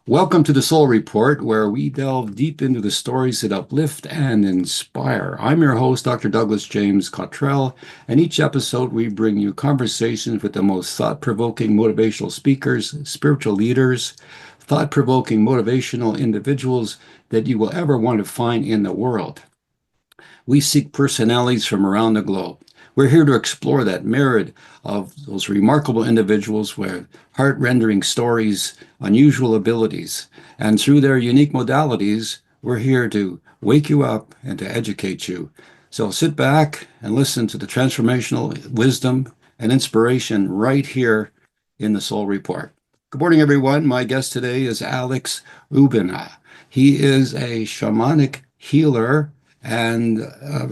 Welcome to the Soul Report, where we delve deep into the stories that uplift and inspire. I'm your host, Dr. Douglas James Cottrell, and each episode we bring you conversations with the most thought-provoking motivational speakers, spiritual leaders, thought-provoking motivational individuals that you will ever want to find in the world. We seek personalities from around the globe. We're here to explore that myriad of those remarkable individuals with heart-rending stories, unusual abilities, and through their unique modalities, we're here to wake you up and to educate you. So sit back and listen to the transformational wisdom and inspiration right here in the Soul Report. Good morning, everyone. My guest today is Alex Urbina. He is a shamanic healer and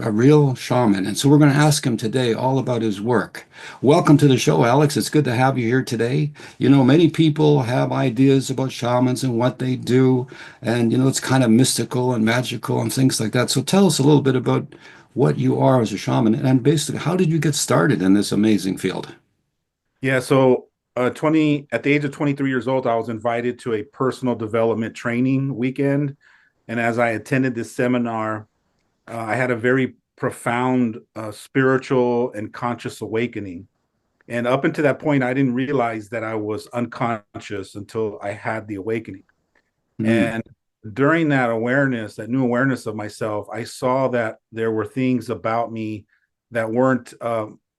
a real shaman. And so we're going to ask him today all about his work. Welcome to the show, Alex. It's good to have you here today. You know, many people have ideas about shamans and what they do, and, it's kind of mystical and magical and things like that. So tell us a little bit about what you are as a shaman, and basically, how did you get started in this amazing field? Yeah, so 20 at the age of 23 years old, I was invited to a personal development training weekend. And as I attended this seminar, I had a very profound spiritual and conscious awakening. And up until that point, I didn't realize that I was unconscious until I had the awakening. Hmm. And during that awareness, that new awareness of myself, I saw that there were things about me that weren't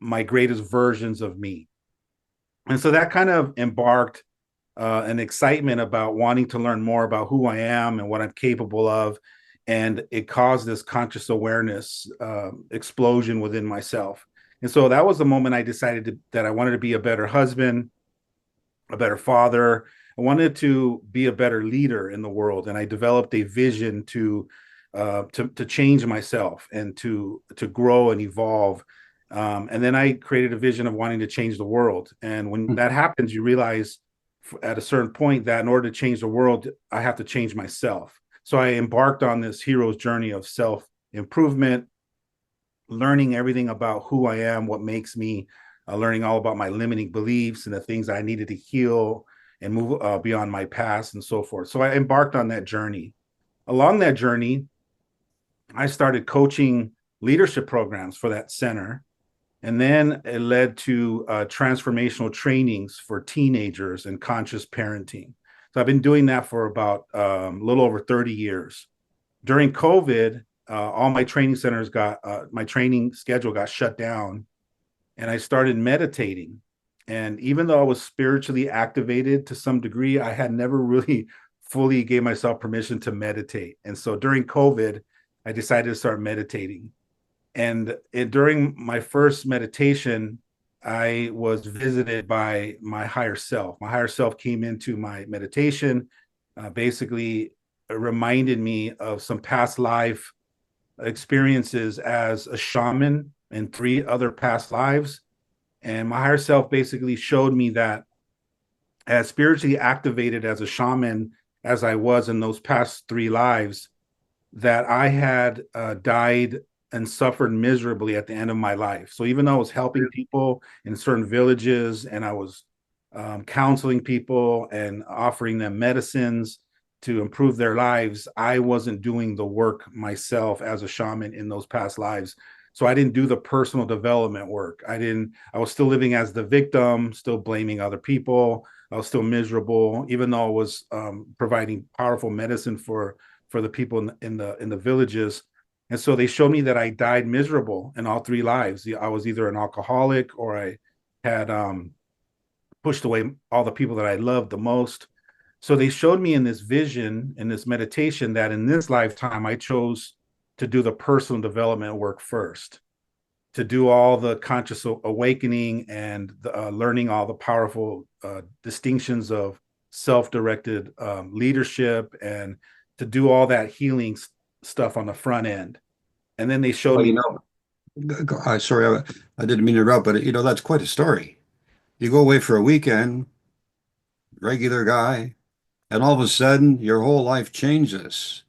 my greatest versions of me. And so that kind of embarked an excitement about wanting to learn more about who I am and what I'm capable of. And it caused this conscious awareness explosion within myself. And so that was the moment I decided that I wanted to be a better husband, a better father. I wanted to be a better leader in the world. And I developed a vision to change myself and to grow and evolve. And then I created a vision of wanting to change the world. And when that happens, you realize at a certain point that in order to change the world, I have to change myself. So I embarked on this hero's journey of self improvement, learning everything about who I am, what makes me, learning all about my limiting beliefs and the things I needed to heal and move beyond my past and so forth. So I embarked on that journey. Along that journey, I started coaching leadership programs for that center. And then it led to transformational trainings for teenagers and conscious parenting. So I've been doing that for about a little over 30 years. During COVID, all my training centers my training schedule got shut down, and I started meditating. And even though I was spiritually activated to some degree, I had never really fully gave myself permission to meditate. And so during COVID, I decided to start meditating. And during my first meditation, I was visited by my higher self. My higher self came into my meditation, basically reminded me of some past life experiences as a shaman in three other past lives. And my higher self basically showed me that as spiritually activated as a shaman as I was in those past three lives, that I had died and suffered miserably at the end of my life. So even though I was helping people in certain villages and I was counseling people and offering them medicines to improve their lives, I wasn't doing the work myself as a shaman in those past lives. So I didn't do the personal development work. I was still living as the victim, still blaming other people. I was still miserable, even though I was providing powerful medicine for the people in the villages. And so they showed me that I died miserable in all three lives. I was either an alcoholic or I had pushed away all the people that I loved the most. So they showed me in this vision, in this meditation, that in this lifetime, I chose to do the personal development work first, to do all the conscious awakening and learning all the powerful distinctions of self-directed leadership and to do all that healing stuff on the front end. And then they showed Well, me, sorry, I didn't mean to interrupt, but that's quite a story. You go away for a weekend, regular guy, and all of a sudden your whole life changes.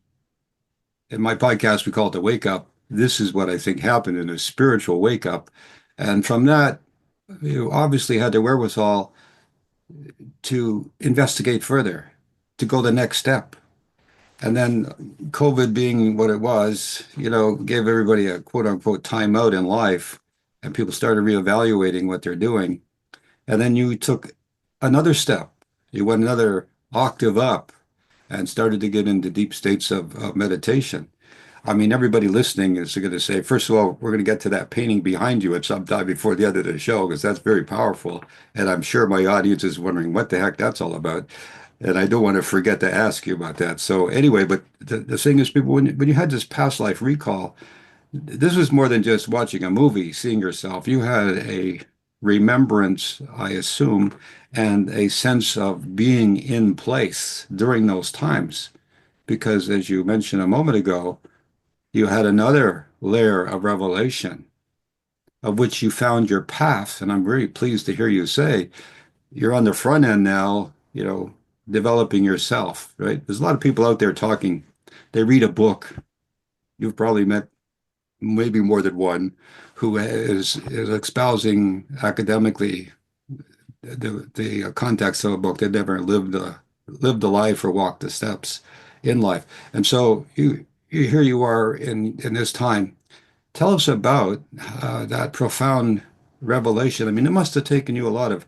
In my podcast, we call it the wake up. This is what I think happened in a spiritual wake up. And from that, you obviously had the wherewithal to investigate further. to go the next step. And then COVID being what it was, gave everybody a quote unquote timeout in life, and people started reevaluating what they're doing. And then you took another step. You went another octave up and started to get into deep states of meditation. I mean, everybody listening is going to say, first of all, we're going to get to that painting behind you at some time before the end of the show, because that's very powerful. And I'm sure my audience is wondering what the heck that's all about. And I don't want to forget to ask you about that. So anyway, but the thing is, people, when you had this past life recall, this was more than just watching a movie, seeing yourself. You had a remembrance, I assume, and a sense of being in place during those times. Because as you mentioned a moment ago, you had another layer of revelation of which you found your path. And I'm very pleased to hear you say you're on the front end now, developing yourself, right? There's a lot of people out there talking. They read a book. You've probably met maybe more than one who is espousing academically the context of a book. They never lived a life or walked the steps in life. And so here you are in this time. Tell us about that profound revelation. I mean, it must have taken you a lot of,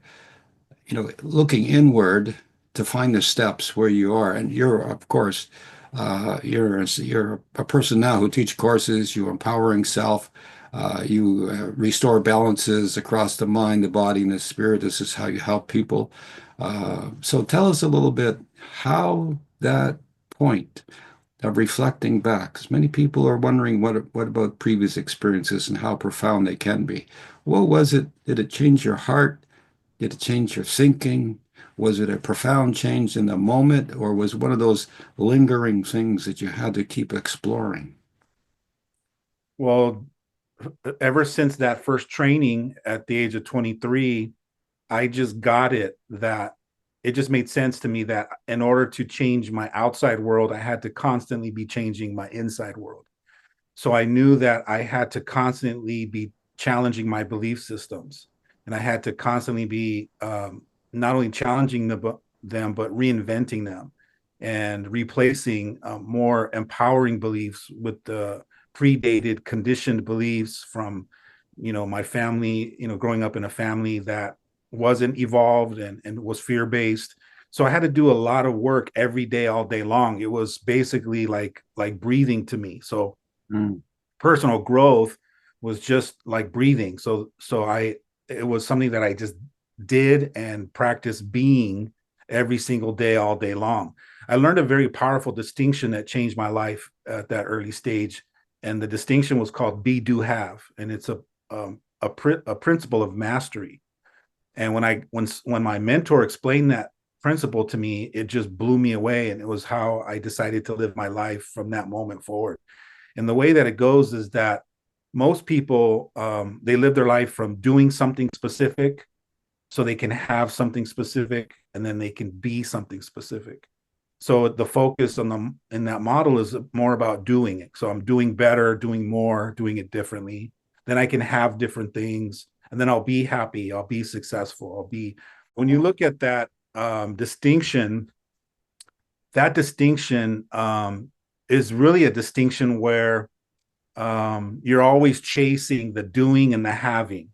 looking inward to find the steps where you are. And you're, of course, you're a person now who teach courses, you empowering self, you restore balances across the mind, the body, and the spirit. This is how you help people. So tell us a little bit how that point of reflecting back, because many people are wondering what about previous experiences and how profound they can be. What was it? Did it change your heart? Did it change your thinking? Was it a profound change in the moment, or was it one of those lingering things that you had to keep exploring? Well, ever since that first training at the age of 23, I just got it that it just made sense to me that in order to change my outside world, I had to constantly be changing my inside world. So I knew that I had to constantly be challenging my belief systems, and I had to constantly be not only challenging them, but reinventing them and replacing more empowering beliefs with the predated, conditioned beliefs from, my family, growing up in a family that wasn't evolved and was fear-based. So I had to do a lot of work every day, all day long. It was basically like breathing to me. So Mm. personal growth was just like breathing. It was something that I just did and practiced being every single day, all day long. I learned a very powerful distinction that changed my life at that early stage. And the distinction was called be, do, have. And it's a principle of mastery. And when my mentor explained that principle to me, it just blew me away. And it was how I decided to live my life from that moment forward. And the way that it goes is that most people, they live their life from doing something specific so they can have something specific, and then they can be something specific. So the focus in that model is more about doing it. So I'm doing better, doing more, doing it differently. Then I can have different things, and then I'll be happy, I'll be successful, when you look at that distinction, that distinction is really a distinction where you're always chasing the doing and the having.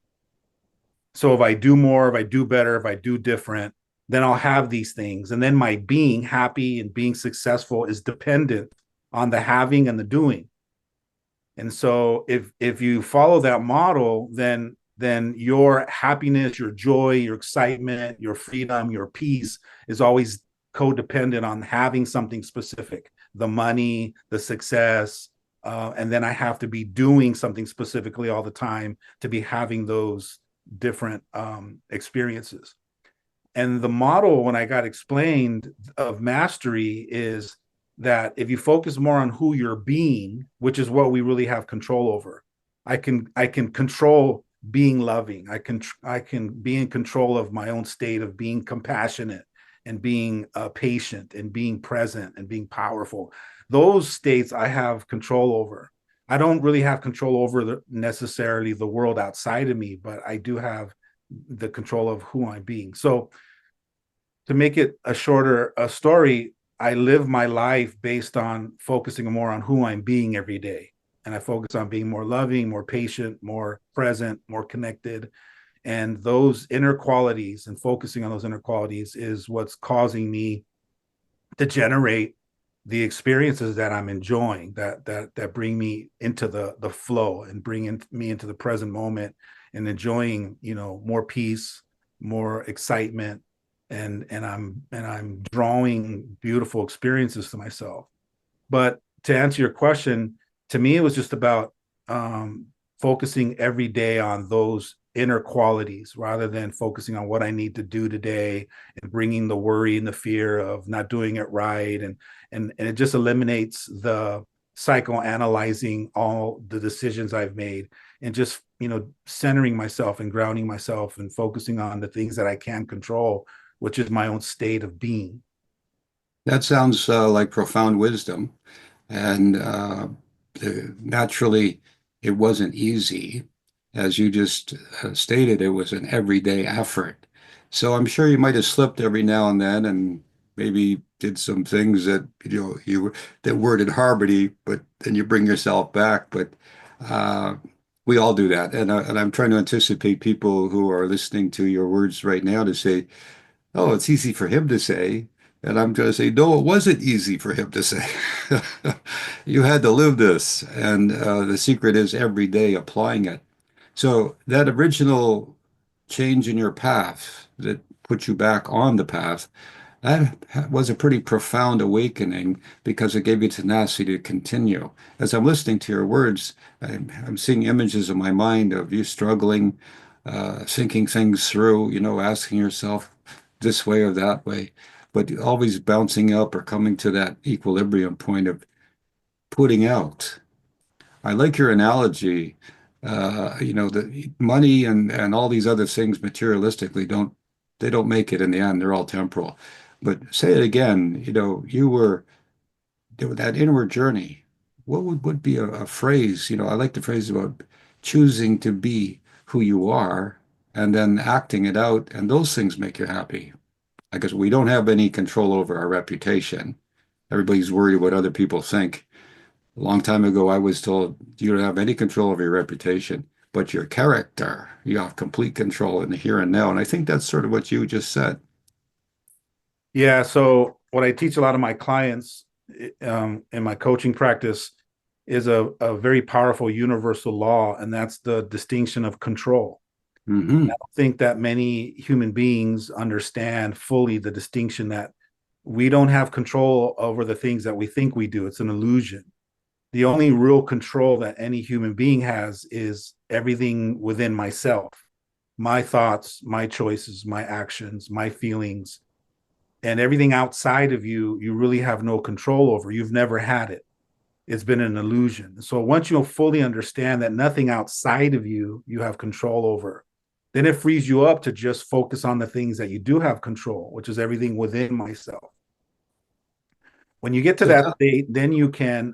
So if I do more, if I do better, if I do different, then I'll have these things. And then my being happy and being successful is dependent on the having and the doing. And so if you follow that model, then your happiness, your joy, your excitement, your freedom, your peace is always codependent on having something specific, the money, the success, and then I have to be doing something specifically all the time to be having those different experiences. And the model, when I got explained, of mastery is that if you focus more on who you're being, which is what we really have control over, I can control being loving. I can be in control of my own state of being compassionate and being patient and being present and being powerful. Those states I have control over. I don't really have control over necessarily the world outside of me, but I do have the control of who I'm being. So to make it a shorter story, I live my life based on focusing more on who I'm being every day. And I focus on being more loving, more patient, more present, more connected. And those inner qualities and focusing on those inner qualities is what's causing me to generate the experiences that I'm enjoying, that bring me into the flow and me into the present moment and enjoying, more peace, more excitement, and I'm drawing beautiful experiences to myself. But to answer your question, to me, it was just about focusing every day on those inner qualities rather than focusing on what I need to do today and bringing the worry and the fear of not doing it right. And it just eliminates the psychoanalyzing all the decisions I've made and just, centering myself and grounding myself and focusing on the things that I can control, which is my own state of being. That sounds like profound wisdom. And naturally, it wasn't easy. As you just stated, it was an everyday effort. So I'm sure you might have slipped every now and then and maybe did some things that, that weren't in harmony, but then you bring yourself back. But uh, we all do that. And I'm trying to anticipate people who are listening to your words right now to say, oh, it's easy for him to say. And I'm going to say, no, it wasn't easy for him to say. You had to live this. And the secret is every day applying it. So that original change in your path that put you back on the path, that was a pretty profound awakening because it gave you tenacity to continue. As I'm listening to your words, I'm seeing images in my mind of you struggling, thinking things through, asking yourself this way or that way, but always bouncing up or coming to that equilibrium point of putting out. I like your analogy. The money and all these other things materialistically don't make it in the end. They're all temporal. But say it again, you were there with that inward journey. What would be a phrase? I like the phrase about choosing to be who you are and then acting it out, and those things make you happy. Because we don't have any control over our reputation. Everybody's worried what other people think. A long time ago, I was told you don't have any control over your reputation, but your character, you have complete control in the here and now. And I think that's sort of what you just said. Yeah. So what I teach a lot of my clients in my coaching practice is a very powerful universal law, and that's the distinction of control. I Hmm. don't think that many human beings understand fully the distinction that we don't have control over the things that we think we do. It's an illusion. The only real control that any human being has is everything within myself, my thoughts, my choices, my actions, my feelings, and everything outside of you, you really have no control over. You've never had it. It's been an illusion. So once you fully understand that nothing outside of you have control over, then it frees you up to just focus on the things that you do have control, which is everything within myself. When you get to So that now, state, then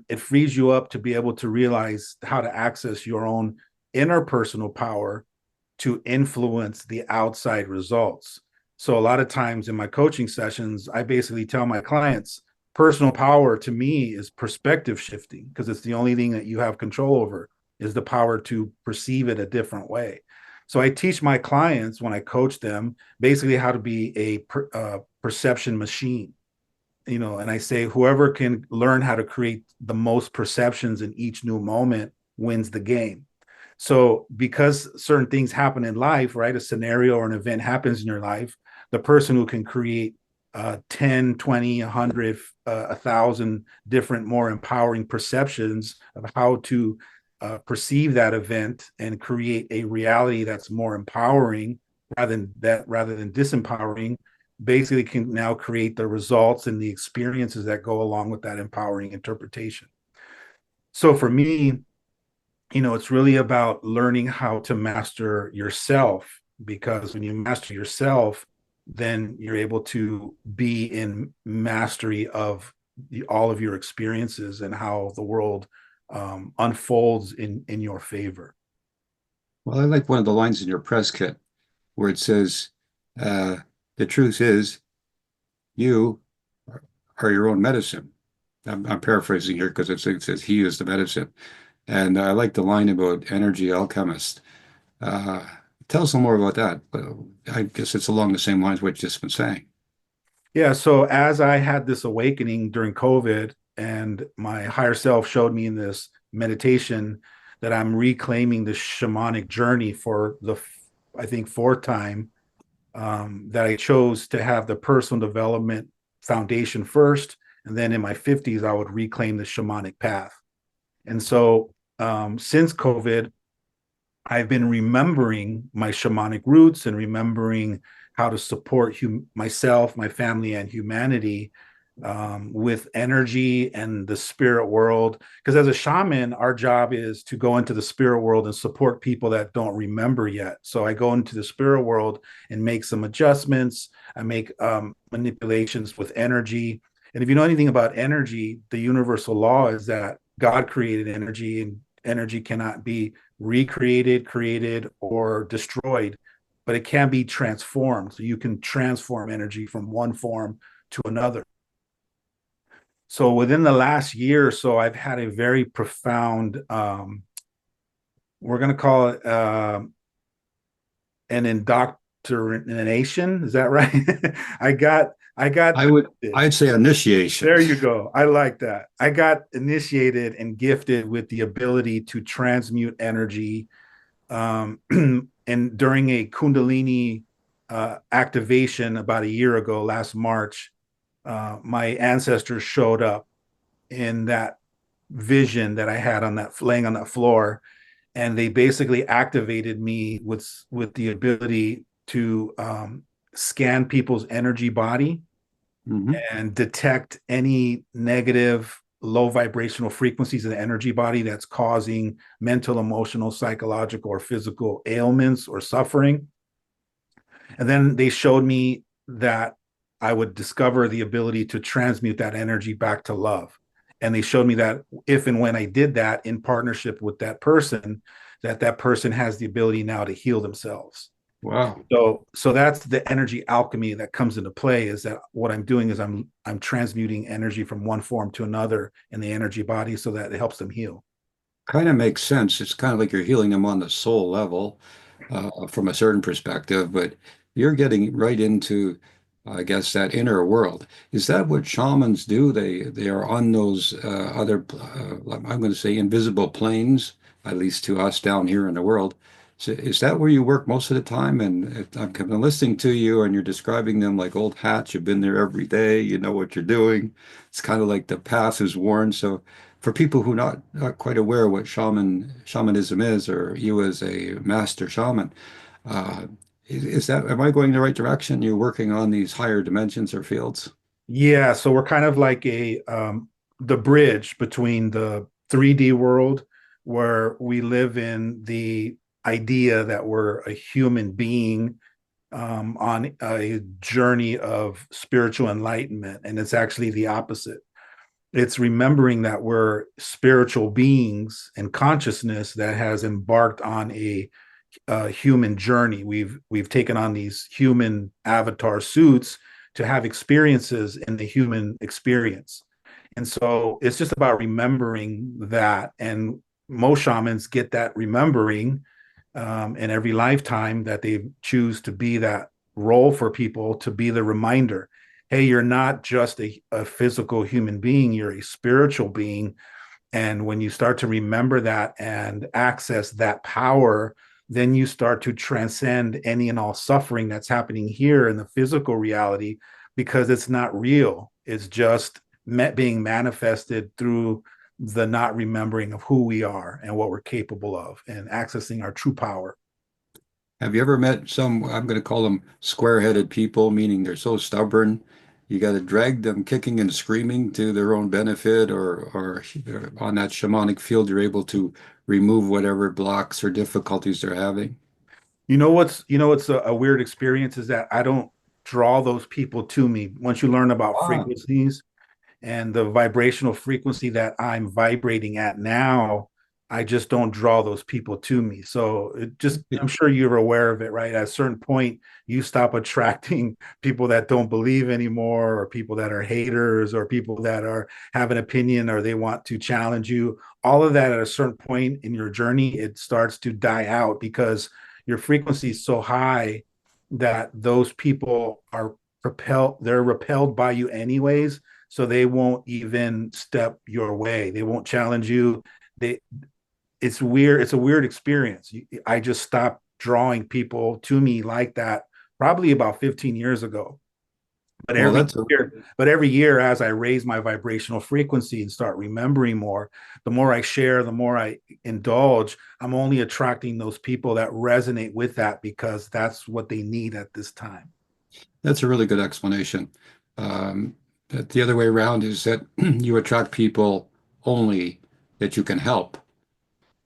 it frees you up to be able to realize how to access your own interpersonal power to influence the outside results. So a lot of times in my coaching sessions, I basically tell my clients personal power to me is perspective shifting because it's the only thing that you have control over is the power to perceive it a different way. So I teach my clients when I coach them basically how to be a perception machine, and I say whoever can learn how to create the most perceptions in each new moment wins the game. So because certain things happen in life, right? A scenario or an event happens in your life, the person who can create 10, 20, 100, 1,000 different more empowering perceptions of how to perceive that event and create a reality that's more empowering rather than disempowering, basically can now create the results and the experiences that go along with that empowering interpretation. So for me, it's really about learning how to master yourself, because when you master yourself, then you're able to be in mastery of all of your experiences and how the world unfolds in your favor. well, I like one of the lines in your press kit where it says, uh, the truth is you are your own medicine. I'm paraphrasing here because it says he is the medicine. And I like the line about energy alchemist. Uh, Tell us some more about that. I guess it's along the same lines what you've just been saying. Yeah. So as I had this awakening during COVID, and my higher self showed me in this meditation that I'm reclaiming the shamanic journey for the, I think, fourth time, that I chose to have the personal development foundation first. And then in my 50s, I would reclaim the shamanic path. And so since COVID, I've been remembering my shamanic roots and remembering how to support myself, my family, and humanity with energy and the spirit world. Because as a shaman, our job is to go into the spirit world and support people that don't remember yet. So I go into the spirit world and make some adjustments. I make manipulations with energy. And if you know anything about energy, the universal law is that God created energy, and energy cannot be recreated, created, or destroyed, but it can be transformed. So you can transform energy from one form to another. So within the last year or so, I've had a very profound, we're going to call it an indoctrination. Is that right? I got I'd say initiation. there you go. I like that. I got initiated and gifted with the ability to transmute energy. And during a Kundalini activation about a year ago, last March, my ancestors showed up in that vision that I had on that laying on that floor, and they basically activated me with the ability to scan people's energy body Hmm. and detect any negative low vibrational frequencies in the energy body that's causing mental, emotional, psychological, or physical ailments or suffering. And then they showed me that I would discover the ability to transmute that energy back to love. And they showed me that if and when I did that in partnership with that person, that person has the ability now to heal themselves. Wow. So that's the energy alchemy that comes into play, is that what I'm doing is I'm transmuting energy from one form to another in the energy body so that it helps them heal. Kind of makes sense. It's kind of like you're healing them on the soul level from a certain perspective, but you're getting right into, I guess, that inner world. Is that what shamans do? They are on those other, I'm going to say, invisible planes, at least to us down here in the world. So is that where you work most of the time? And I'm kind of listening to you, and you're describing them like old hats. You've been there every day. You know what you're doing. It's kind of like the path is worn. So for people who are not quite aware what shamanism is, or you as a master shaman, uh, is that, am I going the right direction? You're working on these higher dimensions or fields? Yeah, so we're kind of like a the bridge between the 3D world, where we live in the idea that we're a human being on a journey of spiritual enlightenment, and it's actually the opposite. It's remembering that we're spiritual beings and consciousness that has embarked on a human journey. We've taken on these human avatar suits to have experiences in the human experience. And so it's just about remembering that. And most shamans get that remembering in every lifetime that they choose to be that role for people, to be the reminder. Hey, you're not just a physical human being, you're a spiritual being. And when you start to remember that and access that power, then you start to transcend any and all suffering that's happening here in the physical reality, because it's not real. It's just being manifested through the not remembering of who we are and what we're capable of and accessing our true power. Have you ever met some, I'm going to call them square-headed people, meaning they're so stubborn, you got to drag them kicking and screaming to their own benefit, or on that shamanic field, you're able to remove whatever blocks or difficulties they're having? You know what's a weird experience is that I don't draw those people to me. Once you learn about Ah, frequencies and the vibrational frequency that I'm vibrating at now, I just don't draw those people to me. So it just, I'm sure you're aware of it, right? At a certain point, you stop attracting people that don't believe anymore, or people that are haters, or people that are have an opinion, or they want to challenge you. All of that at a certain point in your journey, it starts to die out because your frequency is so high that those people are they're repelled by you anyways. So they won't even step your way. They won't challenge you. They it's weird. It's a weird experience. I just stopped drawing people to me like that probably about 15 years ago. But Well, every that's a but every year, as I raise my vibrational frequency and start remembering more, the more I share, the more I indulge, I'm only attracting those people that resonate with that because that's what they need at this time. that's a really good explanation. That the other way around is that you attract people only that you can help.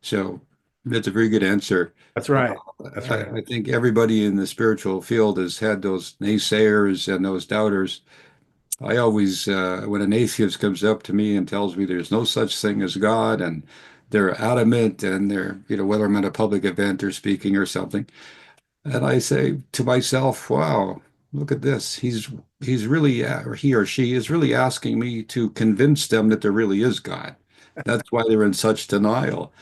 So that's a very good answer. That's Uh, right. That's right. I think everybody in the spiritual field has had those naysayers and those doubters. I always, when an atheist comes up to me and tells me there's no such thing as God, and they're adamant, and they're, whether I'm at a public event or speaking or something, and I say to myself, wow, look at this. He's really, or he or she is really asking me to convince them that there really is God. That's why they're in such denial.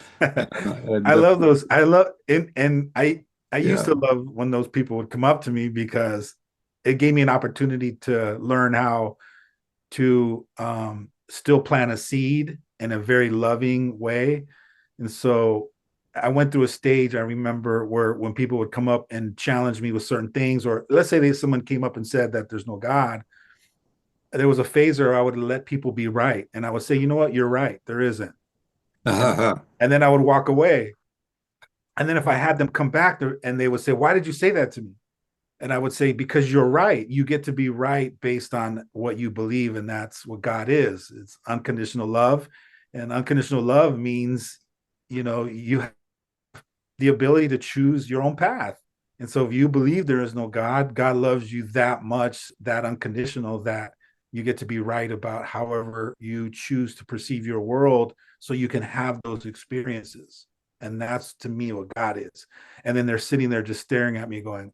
I And love those. I love and I used yeah, to love when those people would come up to me because it gave me an opportunity to learn how to still plant a seed in a very loving way. And so I went through a stage I remember where when people would come up and challenge me with certain things, or let's say someone came up and said that there's no God, there was a phase where I would let people be right. And I would say, you know what, you're right, there isn't. And and then I would walk away. And then if I had them come back there and they would say, why did you say that to me? And I would say, because you're right. You get to be right based on what you believe. And that's what God is. It's unconditional love. And unconditional love means, you have the ability to choose your own path. And so if you believe there is no God, God loves you that much, that unconditional, that you get to be right about however you choose to perceive your world so you can have those experiences. And that's to me what God is. And then they're sitting there just staring at me going,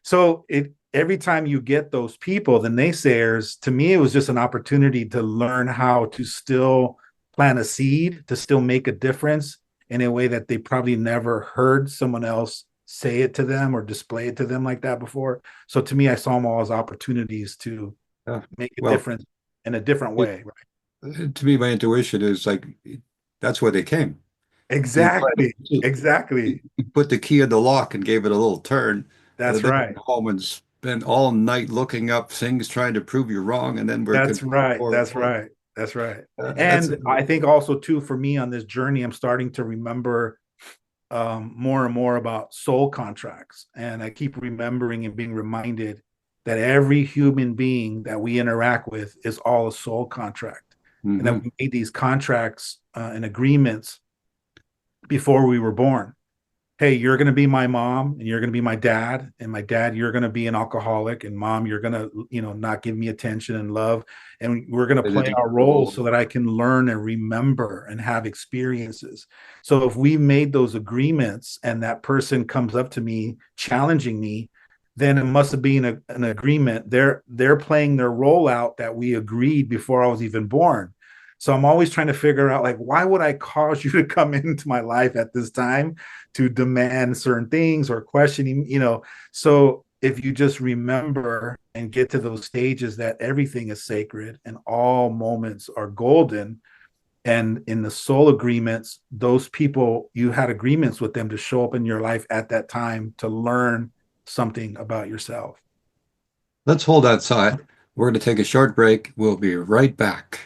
so it every time you get those people, the naysayers, to me, it was just an opportunity to learn how to still plant a seed, to still make a difference in a way that they probably never heard someone else say it to them or display it to them like that before. So to me, I saw them all as opportunities to yeah. make a Well, difference in a different it, way. Right? to me, my intuition is like that's why they came. You Exactly. Exactly. you put the key in the lock and gave it a little turn, and That's then right. went home and spent all night looking up things trying to prove you wrong, and then we're That's confused right. more and That's more. right. That's right. That's And I think also too, for me on this journey, I'm starting to remember more and more about soul contracts. And I keep remembering and being reminded that every human being that we interact with is all a soul contract. And that hmm we made these contracts and agreements before we were born. Hey, you're going to be my mom and you're going to be my dad. And my dad, you're going to be an alcoholic. And mom, you're going to, not give me attention and love. And we're going to play our roles so that I can learn and remember and have experiences. So if we made those agreements and that person comes up to me challenging me, then it must have been an agreement. They're playing their role out that we agreed before I was even born. So I'm always trying to figure out, like, why would I cause you to come into my life at this time to demand certain things or questioning, So if you just remember and get to those stages that everything is sacred and all moments are golden, and in the soul agreements, those people, you had agreements with them to show up in your life at that time to learn something about yourself. Let's hold that side. We're going to take a short break. We'll be right back.